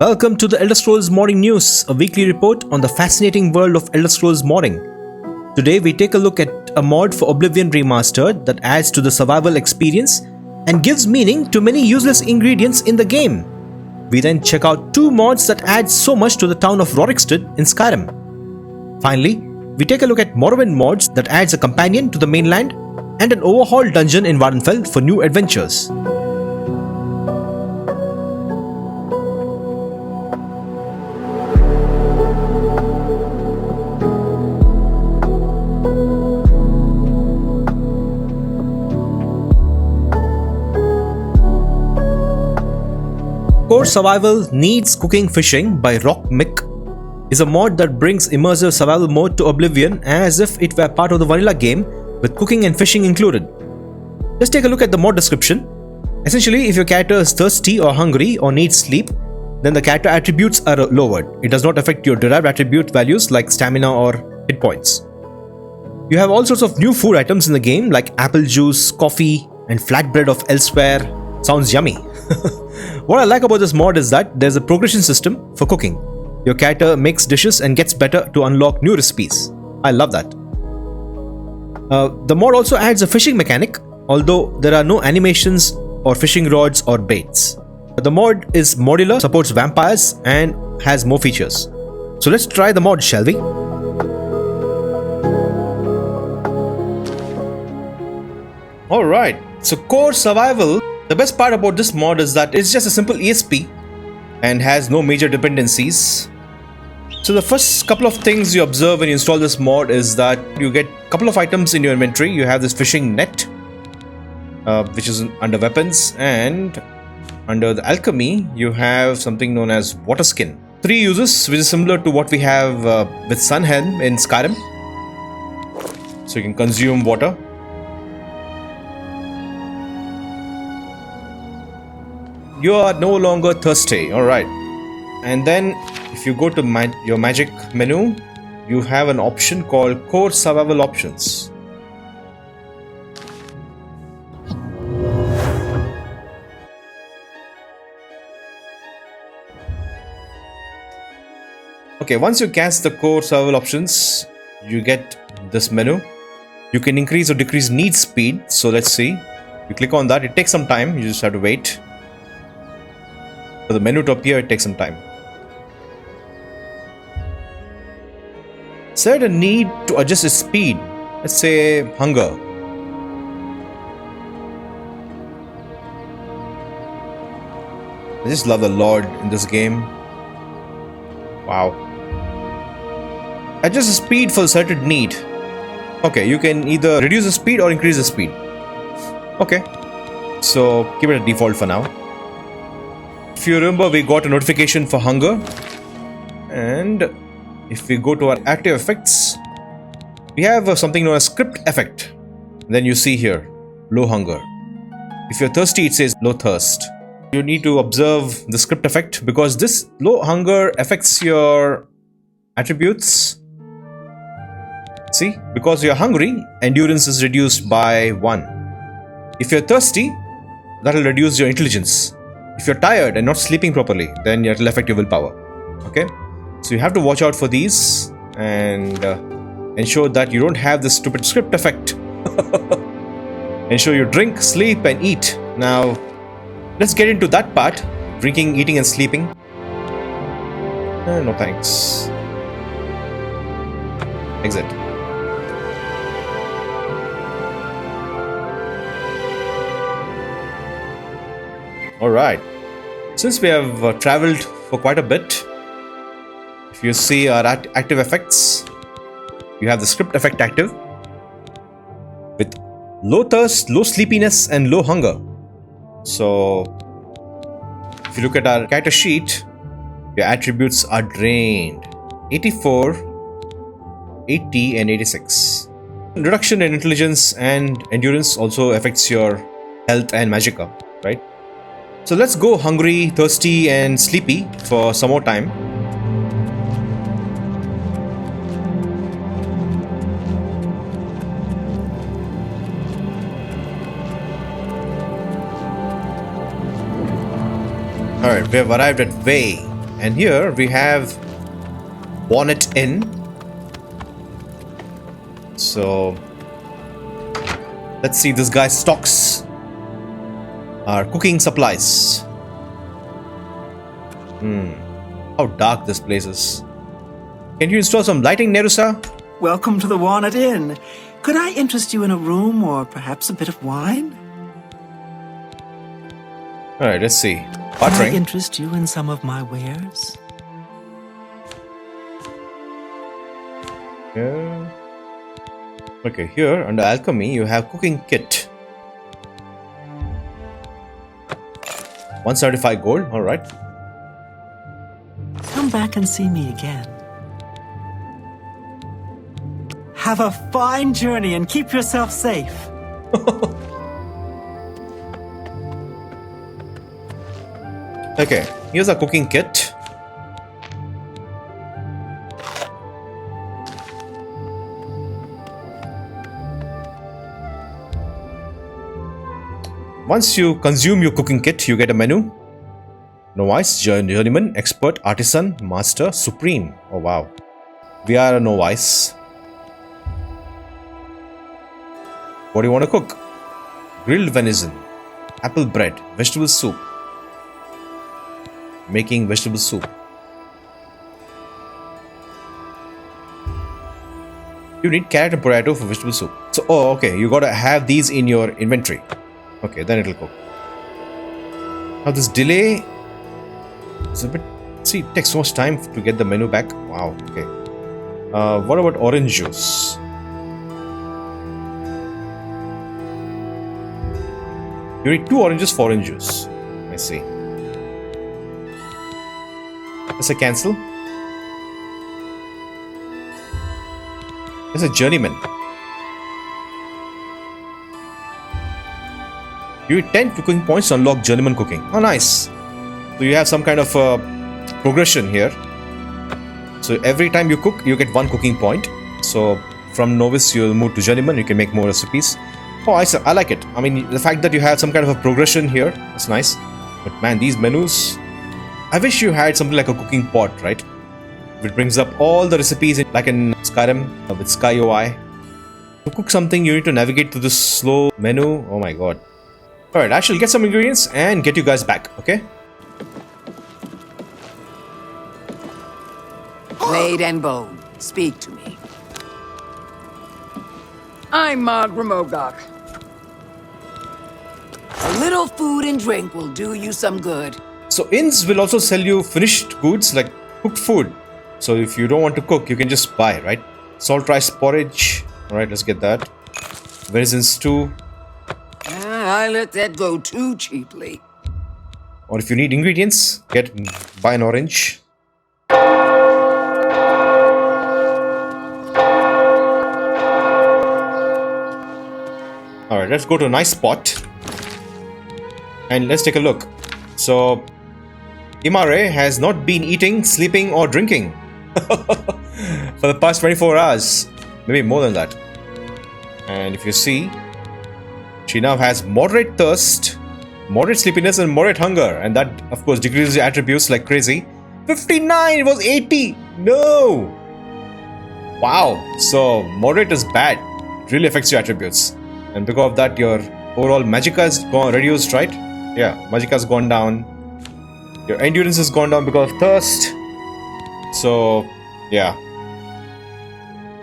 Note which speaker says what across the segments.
Speaker 1: Welcome to the Elder Scrolls Modding News, a weekly report on the fascinating world of Elder Scrolls modding. Today we take a look at a mod for Oblivion Remastered that adds to the survival experience and gives meaning to many useless ingredients in the game. We then check out two mods that add so much to the town of Rorikstead in Skyrim. Finally, we take a look at Morrowind mods that adds a companion to the mainland and an overhaul dungeon in Vvardenfell for new adventures. Core Survival Needs Cooking Fishing by rockmik is a mod that brings immersive survival mode to Oblivion as if it were part of the vanilla game with cooking and fishing included. Let's take a look at the mod description. Essentially, if your character is thirsty or hungry or needs sleep, then the character attributes are lowered. It does not affect your derived attribute values like stamina or hit points. You have all sorts of new food items in the game like apple juice, coffee, and flatbread of elsewhere. Sounds yummy. What I like about this mod is that there's a progression system for cooking. Your character makes dishes and gets better to unlock new recipes. I love that. The mod also adds a fishing mechanic, although there are no animations or fishing rods or baits. The mod is modular, supports vampires, and has more features. So let's try the mod, shall we? Alright, so Core Survival. The best part about this mod is that it's just a simple ESP and has no major dependencies. So the first couple of things you observe when you install this mod is that you get a couple of items in your inventory. You have this fishing net, which is under weapons, and under the alchemy you have something known as water skin. 3 uses, which is similar to what we have with Sunhelm in Skyrim. So you can consume water. You are no longer thirsty, alright. And then if you go to your magic menu, you have an option called Core Survival Options. Okay, once you cast the Core Survival Options, you get this menu. You can increase or decrease need speed. So let's see. You click on that, it takes some time, you just have to wait. For the menu to appear, it takes some time. Set a need to adjust its speed. Let's say hunger. I just love the Lord in this game. Wow. Adjust the speed for the certain need. Okay, you can either reduce the speed or increase the speed. Okay. So keep it at default for now. If you remember, we got a notification for hunger, and if we go to our active effects, we have something known as script effect. Then you see here low hunger. If you're thirsty, it says low thirst. You need to observe the script effect because this low hunger affects your attributes. See, because you're hungry, endurance is reduced by 1. If you're thirsty, that will reduce your intelligence. If you're tired and not sleeping properly, then it will affect your willpower. Okay, so you have to watch out for these and ensure that you don't have this stupid script effect. Ensure you drink, sleep, and eat. Now, let's get into that part: drinking, eating, and sleeping. No thanks. Exit. Alright, since we have traveled for quite a bit, if you see our active effects, you have the script effect active with low thirst, low sleepiness, and low hunger. So if you look at our character sheet, your attributes are drained: 84, 80, and 86. Reduction in intelligence and endurance also affects your health and magicka, right? So let's go hungry, thirsty, and sleepy for some more time. Alright, we have arrived at Way, And here we have Bonnet Inn. So let's see, this guy stocks our cooking supplies. How dark this place is. Can you install some lighting, Nerusa?
Speaker 2: Welcome to the Walnut Inn. Could I interest you in a room or perhaps a bit of wine?
Speaker 1: Alright, let's see.
Speaker 2: Can I interest you in some of my wares?
Speaker 1: Yeah. Okay, here under alchemy you have cooking kit. 175 gold, alright.
Speaker 2: Come back and see me again. Have a fine journey and keep yourself safe.
Speaker 1: Okay, here's a cooking kit. Once you consume your cooking kit, you get a menu. Novice, journeyman, expert, artisan, master, supreme. Oh wow. We are a novice. What do you want to cook? Grilled venison, apple bread, vegetable soup. Making vegetable soup. You need carrot and potato for vegetable soup. So, oh, okay, you gotta have these in your inventory. Okay, then it'll cook. Now this delay is a bit. See, it takes so much time to get the menu back. Wow. Okay. What about orange juice? You need 2 oranges for orange juice. I see. Let's say cancel. It's a journeyman. You need 10 cooking points to unlock journeyman cooking. Oh, nice. So you have some kind of progression here. So every time you cook, you get 1 cooking point. So from novice, you'll move to journeyman. You can make more recipes. Oh, I like it. I mean, the fact that you have some kind of a progression here, that's nice. But man, these menus, I wish you had something like a cooking pot, right? It brings up all the recipes like in Skyrim with Sky UI. To cook something, you need to navigate through this slow menu. Oh my god. Alright, I shall get some ingredients and get you guys back, okay?
Speaker 3: Blade and bone, speak to me. I'm Magramogok. A little food and drink will do you some good.
Speaker 1: So inns will also sell you finished goods like cooked food. So if you don't want to cook, you can just buy, right? Salt rice porridge. Alright, let's get that. Venison stew.
Speaker 3: I let that go too cheaply.
Speaker 1: Or if you need ingredients, buy an orange. Alright, let's go to a nice spot. And let's take a look. So, Imare has not been eating, sleeping or drinking for the past 24 hours. Maybe more than that. And if you see, she now has moderate thirst, moderate sleepiness and moderate hunger. And that, of course, decreases your attributes like crazy. 59! It was 80! No! Wow. So, moderate is bad. It really affects your attributes. And because of that, your overall magicka has reduced, right? Yeah, magicka has gone down. Your endurance has gone down because of thirst. So, yeah.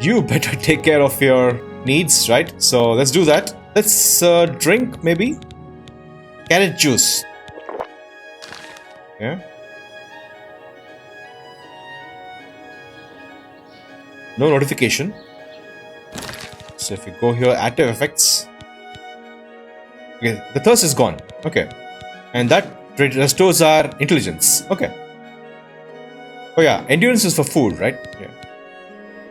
Speaker 1: You better take care of your needs, right? So, let's do that. Let's drink, maybe? Carrot juice. Yeah. No notification. So if you go here, active effects. Okay, the thirst is gone. Okay. And that restores our intelligence. Okay. Oh yeah, endurance is for food, right? Yeah.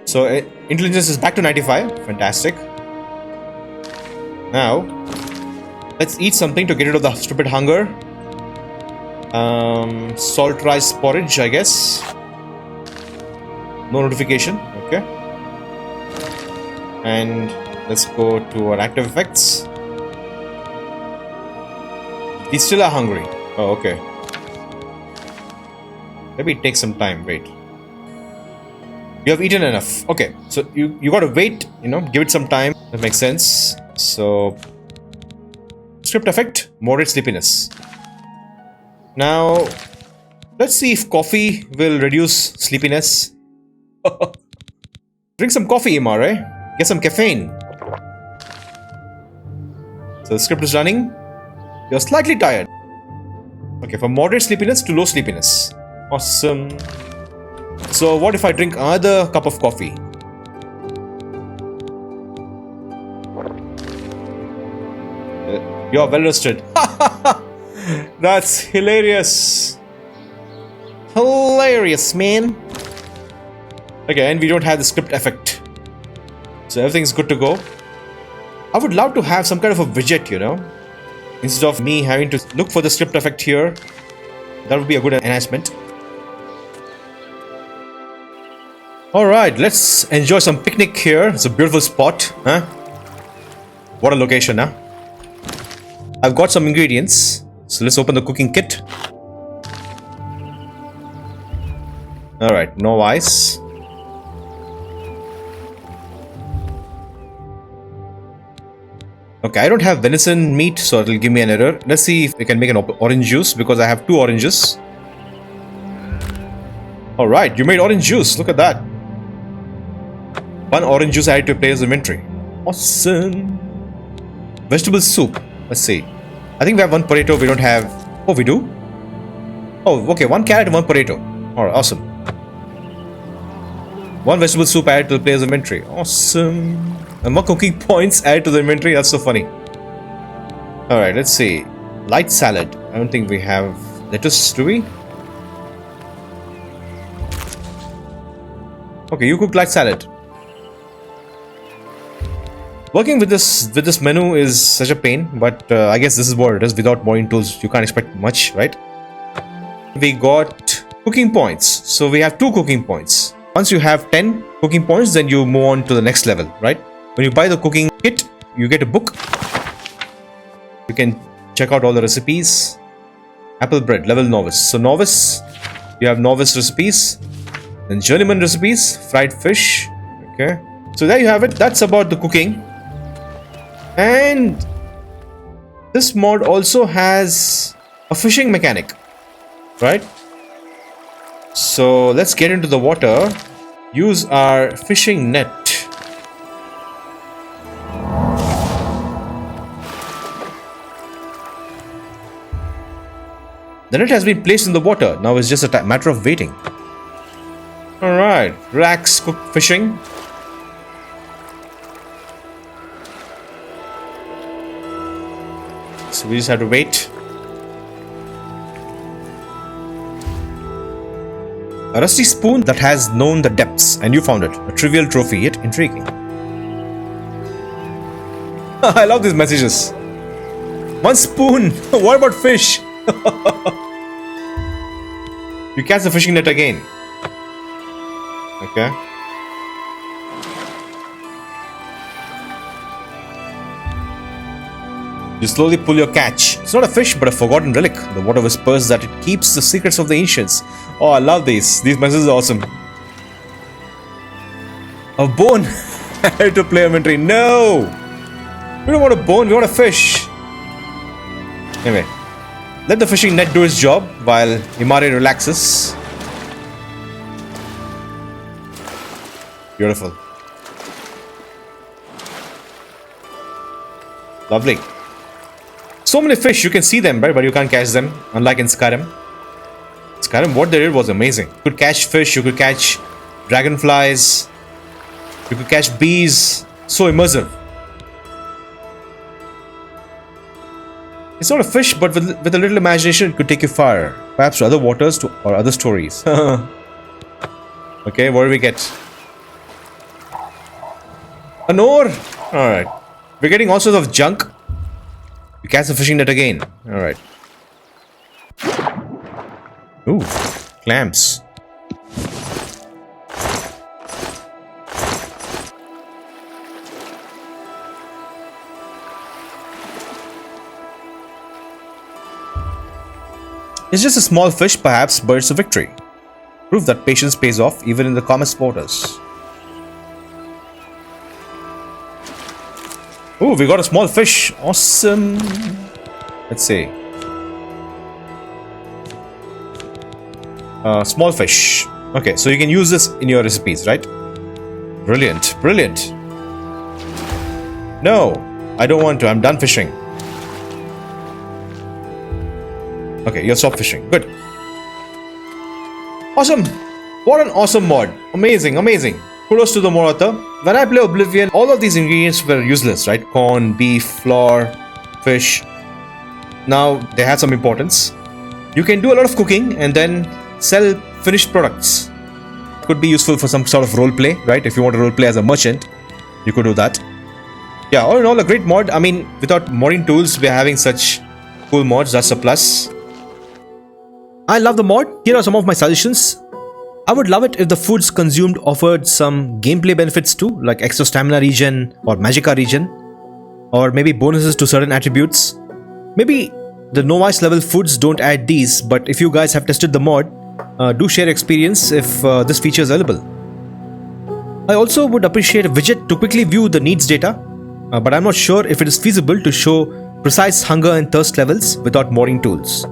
Speaker 1: So intelligence is back to 95. Fantastic. Now, let's eat something to get rid of the stupid hunger. Salt rice porridge, I guess. No notification. Okay. And let's go to our active effects. We still are hungry. Oh, okay. Maybe it takes some time. Wait. You have eaten enough. Okay, so you gotta wait, give it some time. That makes sense. So, script effect, moderate sleepiness. Now, let's see if coffee will reduce sleepiness. Drink some coffee, Imare. Get some caffeine. So the script is running. You're slightly tired. Okay, from moderate sleepiness to low sleepiness. Awesome. So what if I drink another cup of coffee? You're well rested. That's hilarious. Hilarious, man. Okay, and we don't have the script effect. So everything's good to go. I would love to have some kind of a widget, instead of me having to look for the script effect here. That would be a good enhancement. Alright, let's enjoy some picnic here. It's a beautiful spot, huh? What a location, huh? I've got some ingredients, so let's open the cooking kit. Alright, no ice. Okay, I don't have venison meat, so it'll give me an error. Let's see if we can make an orange juice, because I have 2 oranges. Alright, you made orange juice, look at that. 1 orange juice added to a player's inventory. Awesome. Vegetable soup. Let's see. I think we have 1 potato. We don't have... Oh, we do? Oh, okay. 1 carrot and 1 potato. Alright, awesome. 1 vegetable soup added to the player's inventory. Awesome. And 1 cooking points added to the inventory. That's so funny. Alright, let's see. Light salad. I don't think we have lettuce, do we? Okay, you cook light salad. Working with this menu is such a pain, but I guess this is what it is. Without modding tools, you can't expect much, right? We got cooking points. So we have 2 cooking points. Once you have 10 cooking points, then you move on to the next level, right? When you buy the cooking kit, you get a book. You can check out all the recipes. Apple bread, level novice. So novice, you have novice recipes. Then journeyman recipes, fried fish. Okay. So there you have it. That's about the cooking. And this mod also has a fishing mechanic, right? So let's get into the water. Use our fishing net. The net has been placed in the water. Now it's just a matter of waiting. Alright, relax, cook fishing. So we just have to wait. A rusty spoon that has known the depths, and you found it. A trivial trophy, yet intriguing. I love these messages. 1 spoon. What about fish? You catch the fishing net again. Okay. You slowly pull your catch. It's not a fish, but a forgotten relic. The water whispers that it keeps the secrets of the ancients. Oh, I love these. These messages are awesome. A bone added to player inventory. No! We don't want a bone, we want a fish. Anyway, let the fishing net do its job while Imari relaxes. Beautiful. Lovely. So many fish, you can see them, right? But you can't catch them, unlike in Skyrim. Skyrim, what they did was amazing. You could catch fish, you could catch dragonflies, you could catch bees. So immersive. It's not a fish, but with a little imagination, it could take you far. Perhaps to other waters or other stories. Okay, what do we get? An oar! Alright. We're getting all sorts of junk. We catch the fishing net again. Alright. Ooh, clams. It's just a small fish, perhaps, but it's a victory. Proof that patience pays off even in the calmest waters. Oh, we got a small fish. Awesome. Let's see. Small fish. Okay, so you can use this in your recipes, right? Brilliant, brilliant. No, I don't want to. I'm done fishing. Okay, you'll stop fishing. Good. Awesome. What an awesome mod. Amazing, amazing. Kudos to the mod author. When I play Oblivion, all of these ingredients were useless, right? Corn, beef, flour, fish. Now, they had some importance. You can do a lot of cooking and then sell finished products. Could be useful for some sort of roleplay, right? If you want to roleplay as a merchant, you could do that. Yeah, all in all, a great mod. I mean, without modding tools, we are having such cool mods. That's a plus. I love the mod. Here are some of my suggestions. I would love it if the foods consumed offered some gameplay benefits too, like extra stamina regen or magicka regen, or maybe bonuses to certain attributes. Maybe the novice level foods don't add these, but if you guys have tested the mod, do share experience if this feature is available. I also would appreciate a widget to quickly view the needs data, but I'm not sure if it is feasible to show precise hunger and thirst levels without modding tools.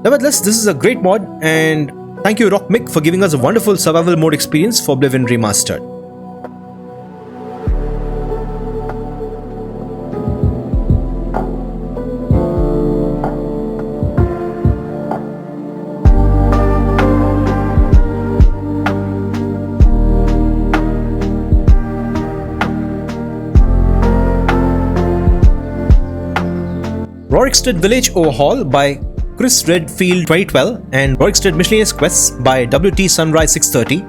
Speaker 1: Nevertheless, this is a great mod, and thank you rockmik for giving us a wonderful survival mode experience for Oblivion Remastered. Rorikstead Village Overhaul by Chris Redfield 2012 and Rorikstead Miscellaneous Quests by WT Sunrise 630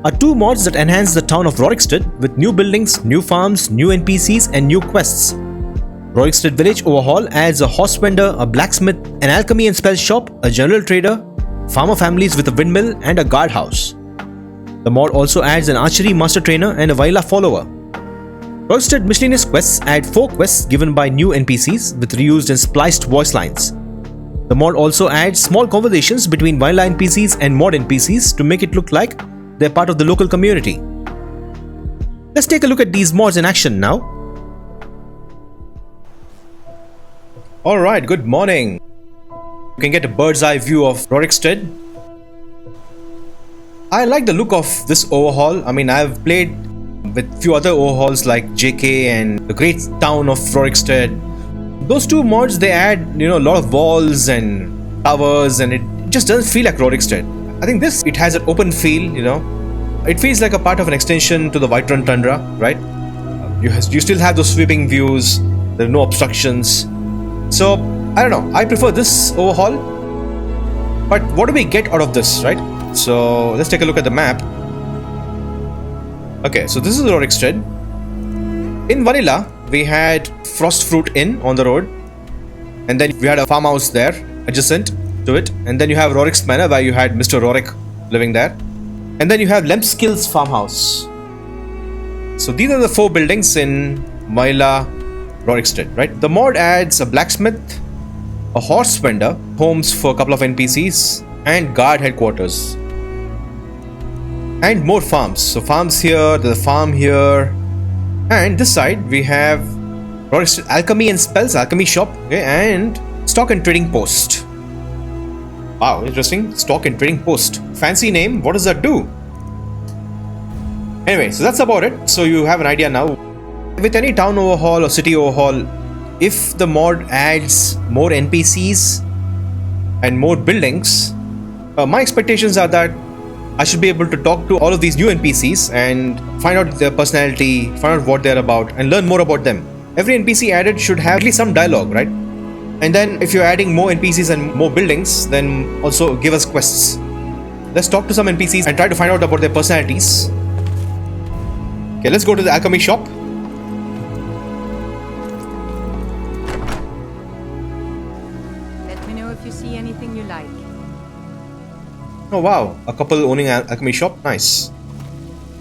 Speaker 1: are two mods that enhance the town of Rorikstead with new buildings, new farms, new NPCs and new quests. Rorikstead Village Overhaul adds a horse vendor, a blacksmith, an alchemy and spell shop, a general trader, farmer families with a windmill and a guardhouse. The mod also adds an archery master trainer and a vanilla follower. Rorikstead Miscellaneous Quests add 4 quests given by new NPCs with reused and spliced voice lines. The mod also adds small conversations between vanilla NPCs and mod NPCs to make it look like they're part of the local community. Let's take a look at these mods in action now. Alright, good morning. You can get a bird's eye view of Rorikstead. I like the look of this overhaul. I mean, I've played with few other overhauls like JK and the great town of Rorikstead. Those two mods, they add, a lot of walls and towers, and it just doesn't feel like Rorikstead. I think this, it has an open feel, It feels like a part of an extension to the Whiterun Tundra, right? You still have those sweeping views, there are no obstructions. So, I don't know, I prefer this overhaul. But what do we get out of this, right? So, let's take a look at the map. Okay, so this is Rorikstead. In vanilla, we had Frostfruit Inn on the road, and then we had a farmhouse there adjacent to it, and then you have Rorik's Manor where you had Mr. Rorik living there, and then you have Lempskill's farmhouse. So these are the 4 buildings in vanilla Rorikstead, right? The mod adds a blacksmith, a horse vendor, homes for a couple of NPCs, and guard headquarters. And more farms. So farms here, there's a farm here. And this side we have Rorikstead Alchemy and Spells, Alchemy Shop, okay, and Stock and Trading Post. Wow, interesting. Stock and Trading Post. Fancy name. What does that do? Anyway, so that's about it. So you have an idea now. With any town overhaul or city overhaul, if the mod adds more NPCs and more buildings, my expectations are that I should be able to talk to all of these new NPCs and find out their personality, find out what they're about, and learn more about them. Every NPC added should have at least some dialogue, right? And then if you're adding more NPCs and more buildings, then also give us quests. Let's talk to some NPCs and try to find out about their personalities. Okay, let's go to the alchemy shop.
Speaker 4: Let me know if you see anything you like.
Speaker 1: Oh wow, a couple owning an alchemy shop. Nice.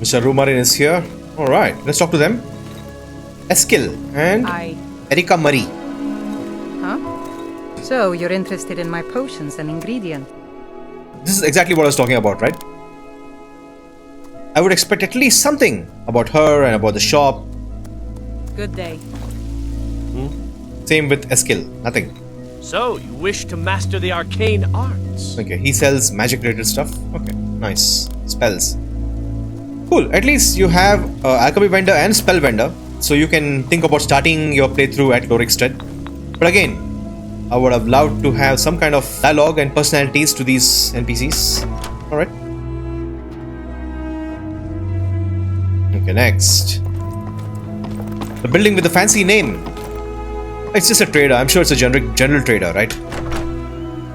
Speaker 1: Mr. Rumarin is here. Alright, let's talk to them. Eskil and Erika Marie.
Speaker 4: Huh? So, you're interested in my potions and ingredients?
Speaker 1: This is exactly what I was talking about, right? I would expect at least something about her and about the shop.
Speaker 4: Good day.
Speaker 1: Same with Eskil. Nothing.
Speaker 5: So, you wish to master the arcane arts?
Speaker 1: Okay, he sells magic-related stuff. Okay, nice. Spells. Cool. At least you have alchemy vendor and spell vendor, so you can think about starting your playthrough at Rorikstead. But again, I would have loved to have some kind of dialogue and personalities to these NPCs. Alright. Okay, next. The building with the fancy name. It's just a trader. I'm sure it's a general trader, right?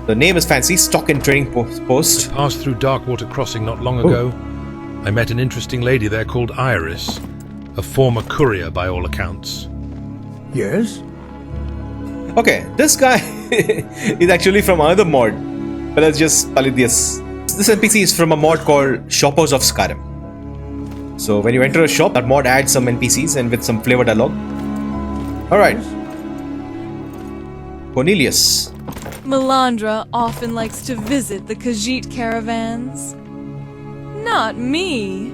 Speaker 1: The name is fancy. Stock and trading post.
Speaker 6: Passed through Darkwater Crossing not long ago. I met an interesting lady there called Iris, a former courier by all accounts.
Speaker 7: Yes?
Speaker 1: Okay, this guy is actually from another mod. But let's just call it this. This NPC is from a mod called Shoppers of Skyrim. So when you enter a shop, that mod adds some NPCs and with some flavor dialogue. Alright. Cornelius.
Speaker 8: Melandra often likes to visit the Khajiit caravans. Not me.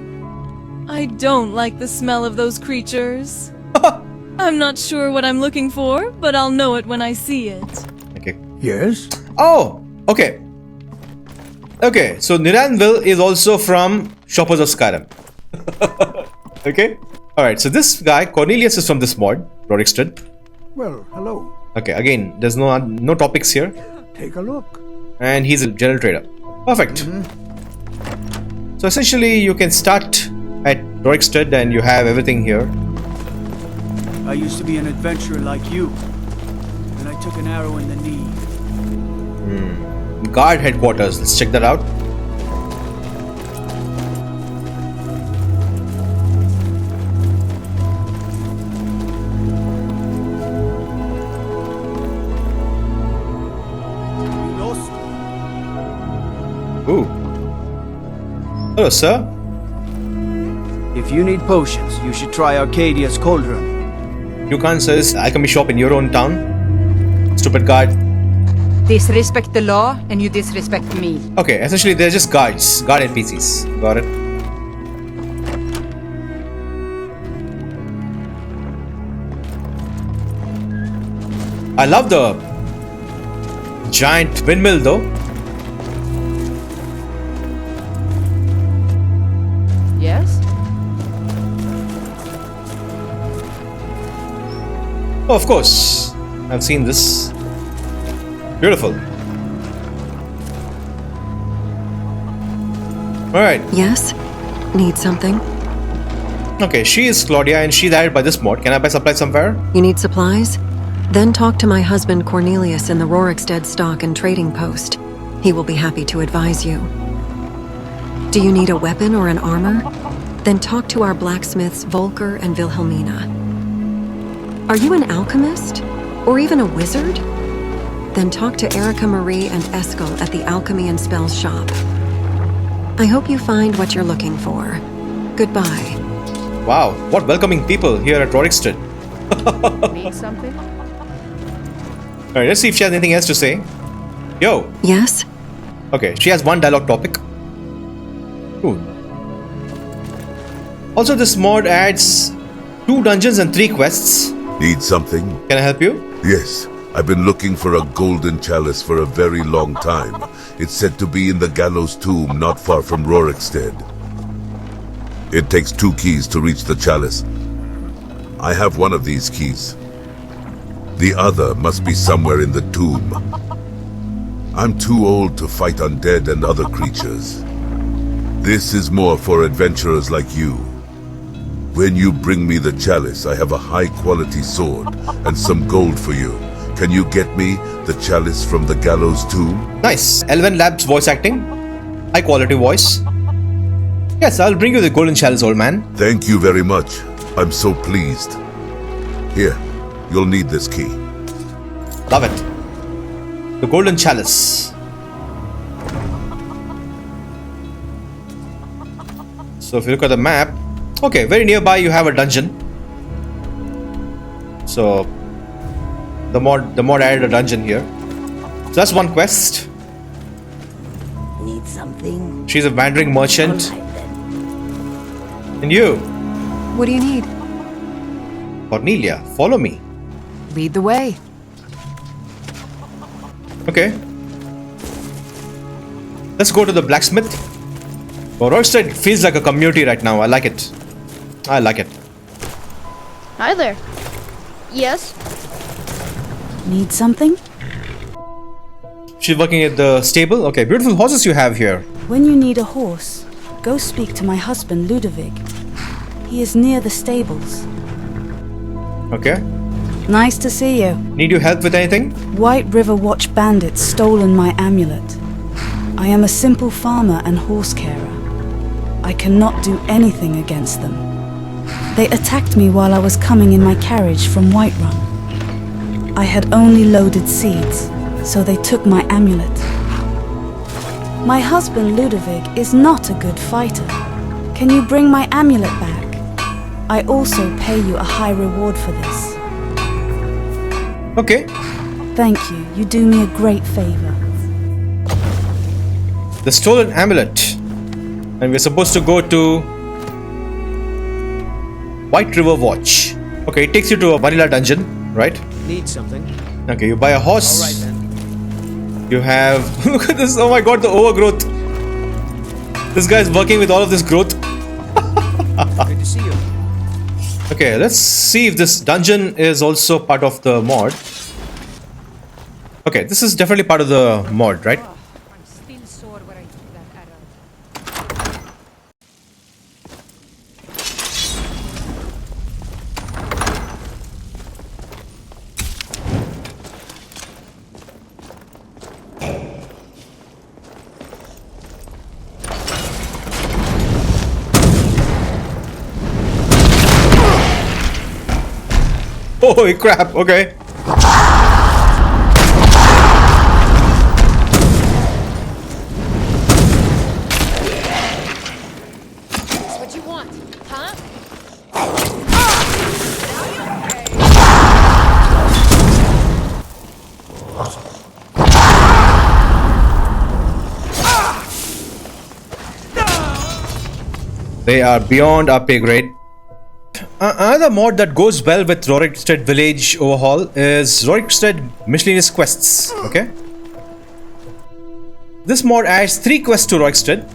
Speaker 8: I don't like the smell of those creatures. I'm not sure what I'm looking for, but I'll know it when I see it.
Speaker 1: Okay.
Speaker 7: Yes?
Speaker 1: Oh, okay. Okay, so Niranville is also from Shoppers of Skyrim. Okay. Alright, so this guy, Cornelius, is from this mod, Rorikstead.
Speaker 7: Well, hello.
Speaker 1: Okay, again, there's no topics here.
Speaker 7: Take a look.
Speaker 1: And he's a general trader. Perfect. So essentially, you can start at Rorikstead and you have everything here.
Speaker 9: I used to be an adventurer like you, and I took an arrow in the knee.
Speaker 1: Guard headquarters. Let's check that out.
Speaker 9: You lost?
Speaker 1: Ooh. Hello, sir.
Speaker 9: If you need potions, you should try Arcadia's Cauldron.
Speaker 1: You can't sell this alchemy shop in your own town. Stupid guard.
Speaker 4: Disrespect the law, and you disrespect me.
Speaker 1: Okay, essentially they're just guards. Guard NPCs. Got it. I love the giant windmill though.
Speaker 4: Yes?
Speaker 1: Oh, of course. I've seen this. Beautiful. Alright.
Speaker 10: Yes? Need something?
Speaker 1: Okay, she is Claudia and she's added by this mod. Can I buy supplies somewhere?
Speaker 10: You need supplies? Then talk to my husband Cornelius in the Rorikstead stock and trading post. He will be happy to advise you. Do you need a weapon or an armor? Then talk to our blacksmiths Volker and Wilhelmina. Are you an alchemist? Or even a wizard? Then talk to Erica Marie and Eskil at the Alchemy and Spells shop. I hope you find what you're looking for. Goodbye.
Speaker 1: Wow, what welcoming people here at Rorikstead.
Speaker 4: Need something?
Speaker 1: Alright, let's see if she has anything else to say. Yo.
Speaker 10: Yes?
Speaker 1: Okay, she has one dialogue topic. Cool. Also, this mod adds 2 dungeons and 3 quests.
Speaker 11: Need something?
Speaker 1: Can I help you?
Speaker 11: Yes. I've been looking for a golden chalice for a very long time. It's said to be in the gallows tomb not far from Rorikstead. It takes 2 keys to reach the chalice. I have one of these keys. The other must be somewhere in the tomb. I'm too old to fight undead and other creatures. This is more for adventurers like you. When you bring me the chalice, I have a high-quality sword and some gold for you. Can you get me the chalice from the gallows tomb?
Speaker 1: Nice. Elven Labs voice acting. High quality voice. Yes, I'll bring you the golden chalice, old man.
Speaker 11: Thank you very much. I'm so pleased. Here, you'll need this key.
Speaker 1: Love it. The golden chalice. So if you look at the map, okay, very nearby you have a dungeon. So the mod added a dungeon here. So that's one quest.
Speaker 12: Need something?
Speaker 1: She's a wandering merchant.
Speaker 12: All right, then.
Speaker 1: And you,
Speaker 10: What do you need?
Speaker 1: Cornelia, follow me.
Speaker 10: Lead the way.
Speaker 1: Okay. Let's go to the blacksmith. Oh, Rorikstead feels like a community right now. I like it. I like it.
Speaker 13: Hi there. Yes?
Speaker 12: Need something?
Speaker 1: She's working at the stable. Okay, beautiful horses you have here.
Speaker 12: When you need a horse, go speak to my husband Ludovic. He is near the stables.
Speaker 1: Okay.
Speaker 12: Nice to see you.
Speaker 1: Need you help with anything?
Speaker 12: White River Watch bandits stolen my amulet. I am a simple farmer and horse carer. I cannot do anything against them. They attacked me while I was coming in my carriage from Whiterun. I had only loaded seeds, so they took my amulet. My husband Ludovic is not a good fighter. Can you bring my amulet back? I also pay you a high reward for this.
Speaker 1: Okay.
Speaker 12: Thank you. You do me a great favor.
Speaker 1: The stolen amulet. And we're supposed to go to White River Watch. Okay, it takes you to a vanilla dungeon, right?
Speaker 5: Need something?
Speaker 1: Okay, you buy a horse.
Speaker 5: Alright then.
Speaker 1: You have... Look at this. Oh my god, the overgrowth. This guy is working with all of this growth.
Speaker 5: Good to see you.
Speaker 1: Okay, let's see if this dungeon is also part of the mod. Okay, this is definitely part of the mod, right?
Speaker 4: I'm still sore where I took that arrow.
Speaker 1: Holy crap, okay.
Speaker 4: That's what you want, huh?
Speaker 1: They are beyond our pay grade. Another mod that goes well with Rorikstead Village Overhaul is Rorikstead Miscellaneous Quests. Okay. This mod adds 3 quests to Rorikstead.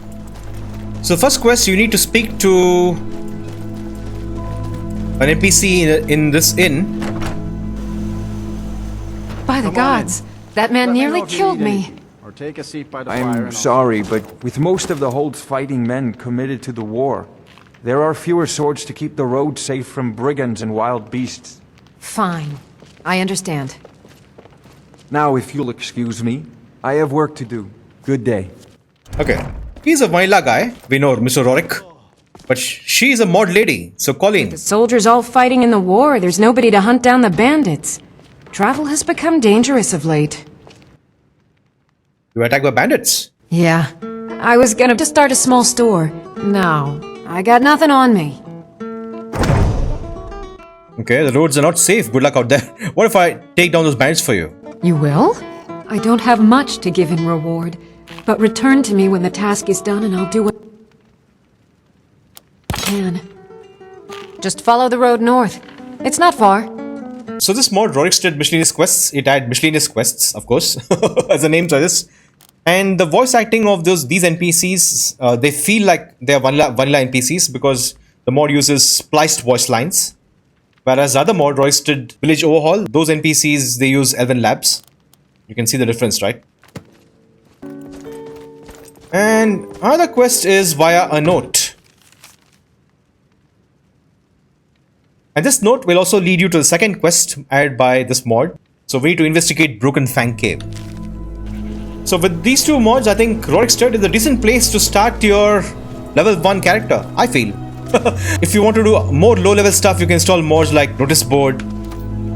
Speaker 1: So first quest, you need to speak to an NPC in this inn.
Speaker 10: By the gods, that man nearly killed me.
Speaker 14: Or take a seat by the fire. I'm sorry, but with most of the Hold's fighting men committed to the war, there are fewer swords to keep the road safe from brigands and wild beasts.
Speaker 10: Fine. I understand.
Speaker 14: Now, if you'll excuse me, I have work to do. Good day.
Speaker 1: Okay. He's a vanilla guy. We know Mr. Rorik. But she's a mod lady, so Colleen.
Speaker 15: The soldiers all fighting in the war, there's nobody to hunt down the bandits. Travel has become dangerous of late.
Speaker 1: You were attacked by bandits?
Speaker 15: Yeah. I was gonna just start a small store. No. I got nothing on me.
Speaker 1: Okay, the roads are not safe. Good luck out there. What if I take down those bandits for you?
Speaker 15: You will? I don't have much to give in reward, but return to me when the task is done and I'll do what I can. Just follow the road north. It's not far.
Speaker 1: So this mod, Rorikstead Miscellaneous Quests, it had miscellaneous quests, of course, as the name suggests. And the voice acting of these NPCs, they feel like they are vanilla NPCs because the mod uses spliced voice lines. Whereas the other mod, Rorikstead Village Overhaul, those NPCs, they use Elven Labs. You can see the difference, right? And another quest is via a note. And this note will also lead you to the second quest added by this mod. So we need to investigate Broken Fang Cave. So with these two mods, I think Rorikstead is a decent place to start your level 1 character, I feel. If you want to do more low level stuff, you can install mods like Notice Board,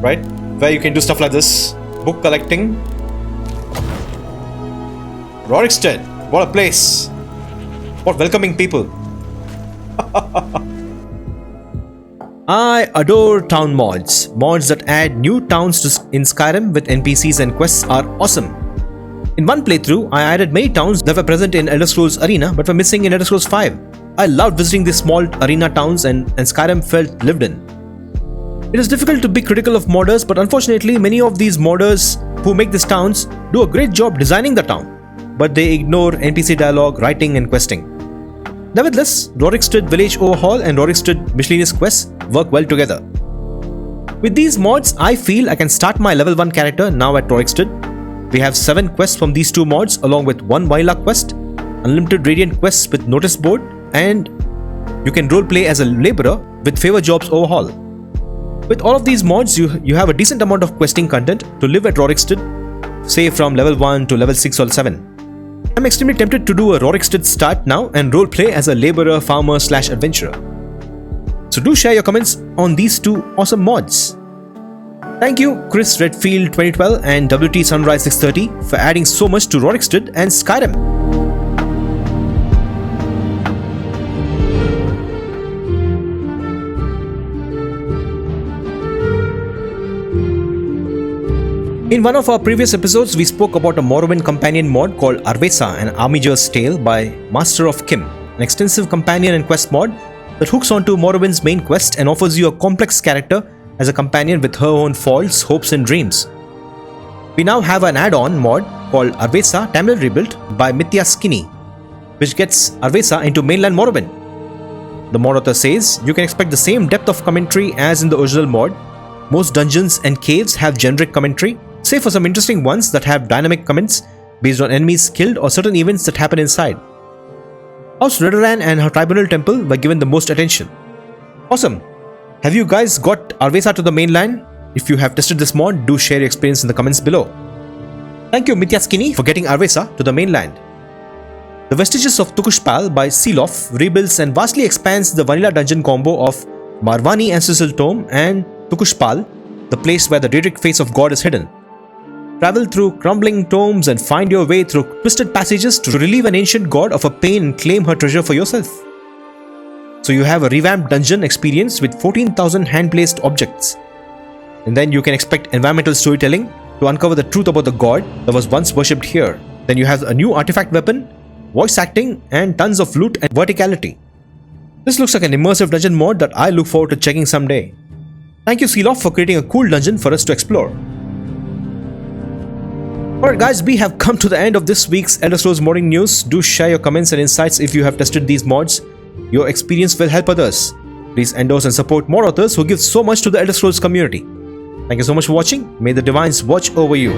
Speaker 1: right? Where you can do stuff like this. Book collecting. Rorikstead, what a place. What welcoming people. I adore town mods. Mods that add new towns in Skyrim with NPCs and quests are awesome. In one playthrough, I added many towns that were present in Elder Scrolls Arena but were missing in Elder Scrolls 5. I loved visiting these small arena towns and Skyrim felt lived in. It is difficult to be critical of modders, but unfortunately many of these modders who make these towns do a great job designing the town, but they ignore NPC dialogue, writing and questing. Nevertheless, Rorikstead Village Overhaul and Rorikstead Miscellaneous Quests work well together. With these mods, I feel I can start my level 1 character now at Rorikstead. We have 7 quests from these 2 mods along with 1 vanilla quest, unlimited radiant quests with notice board, and you can roleplay as a laborer with favor jobs overhaul. With all of these mods, you have a decent amount of questing content to live at Rorikstead, say from level 1 to level 6 or 7. I'm extremely tempted to do a Rorikstead start now and roleplay as a laborer, farmer / adventurer. So do share your comments on these 2 awesome mods. Thank you Chris Redfield 2012 and WT Sunrise 630 for adding so much to Rorikstead and Skyrim. In one of our previous episodes, we spoke about a Morrowind companion mod called Arvesa, an Armiger's Tale by Master of Kim, an extensive companion and quest mod that hooks onto Morrowind's main quest and offers you a complex character as a companion with her own faults, hopes and dreams. We now have an add-on mod called Arvesa Tamriel Rebuilt by Mithya Skinny, which gets Arvesa into mainland Morrowind. The mod author says you can expect the same depth of commentary as in the original mod. Most dungeons and caves have generic commentary, save for some interesting ones that have dynamic comments based on enemies killed or certain events that happen inside. House Redoran and her tribunal temple were given the most attention. Awesome! Have you guys got Arvesa to the mainland? If you have tested this mod, do share your experience in the comments below. Thank you Mithya Skinny for getting Arvesa to the mainland. The Vestiges of Tukushapal by Seeloff rebuilds and vastly expands the vanilla dungeon combo of Marvani Ancestral Tome and Tukushapal, the place where the Daedric face of God is hidden. Travel through crumbling tomes and find your way through twisted passages to relieve an ancient god of a pain and claim her treasure for yourself. So you have a revamped dungeon experience with 14,000 hand-placed objects. And then you can expect environmental storytelling to uncover the truth about the god that was once worshipped here. Then you have a new artifact weapon, voice acting and tons of loot and verticality. This looks like an immersive dungeon mod that I look forward to checking someday. Thank you Seeloff for creating a cool dungeon for us to explore. Alright guys, we have come to the end of this week's Elder Scrolls modding news. Do share your comments and insights if you have tested these mods. Your experience will help others. Please endorse and support mod authors who give so much to the Elder Scrolls community. Thank you so much for watching. May the divines watch over you.